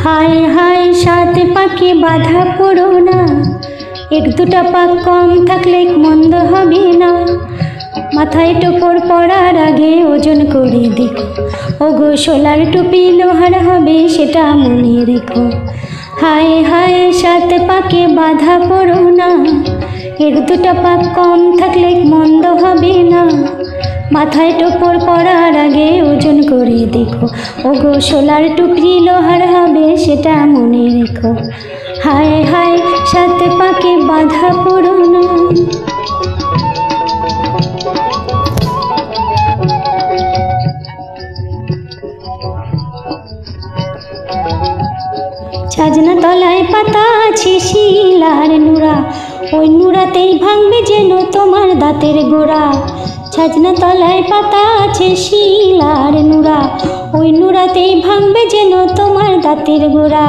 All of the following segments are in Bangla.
হায় হায় সাত পাকে বাধা পড়ো না, এক দুটা পাক কম থাকলে মন্দ হবে না। মাথায় টোপর পড়ার আগে ওজন করে দেখো, ওগো সোলার টুপি লোহার হবে সেটা মনে রেখো। হায় হায় সাত পাকে বাধা পড়ো না, এক দুটা পাক কম থাকলে মন্দ হবে না। মাথায় টোপর পড়ার আগে ওজন করে দেখো, ওগো সোলার টুপি লোহার হবে সেটা মনে রেখো। হায় হায় সাত পাকে বাধা পড়ো না। ছাজনা তলায় পাতা আছে শিলার নুরা, ওই নুরাতেই ভাঙবে যেন তোমার দাঁতের গোড়া। ছাজনা তলায় পাতা আছে শিলার নুরা, ওই নুরাতেই ভাঙবে যেন তোমার দাঁতের গোড়া।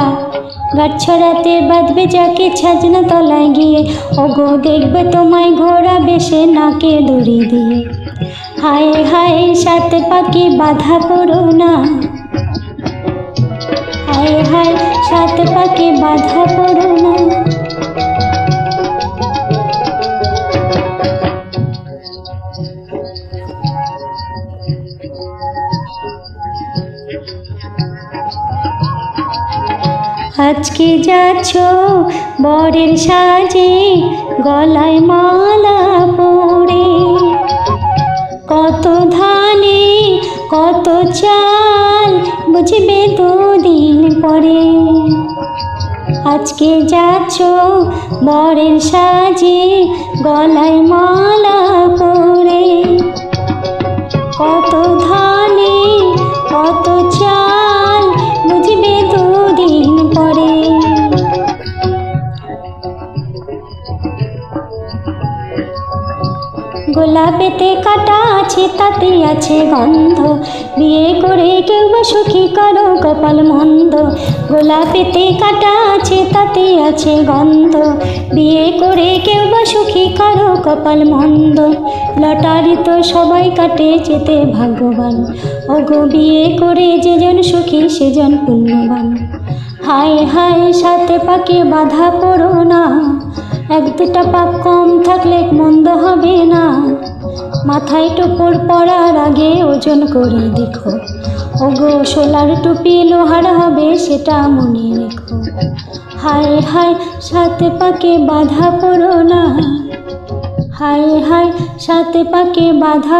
গাছ ছড়াতে বাঁধবে যাকে ছাজনা তলায় গিয়ে, ওগো দেখবে তোমায় ঘোড়া বেশে নাকে দড়ি দিয়ে। হায় হায় সাত পাকে বাধা পড়ো না, হায় হায় সাত পাকে বাধা পড়ো না। আজকে যাচ্ছ বরের সাজে, গলায় মালা পরে, কত ধানে কত চাল বুঝবে দুদিন পরে। আজকে যাচ্ছ বরের সাজে, গলায় মালা পরে, কত ধানে কত চাল বুঝবে দুদিন পরে। গোলাপেতে কাটা আছে তাতে আছে গন্ধ, বিয়ে করে কেউ বা সুখী করো কপাল মন্দ। গোলাপেতে কাটা আছে তাতে আছে গন্ধ, বিয়ে করে কেউ বা সুখী করো কপাল মন্দ। লটারি তো সবাই কাটে যেতে ভাগ্যবান, ওগো বিয়ে করে যেজন সুখী সেজন পুণ্যবান। হায় হায় সাত পাকে বাধা পড়ো না, এক দুটা পাক কম থাকলে মন্দ হবে না। মাথায় টোপর পড়ার আগে ওজন করে দেখো, ওগো সোলার টুপি লোহার হবে সেটা মনে রেখো। হায় হায় সাত পাকে বাধা পড়ো না, হায় হায় সাত পাকে বাধা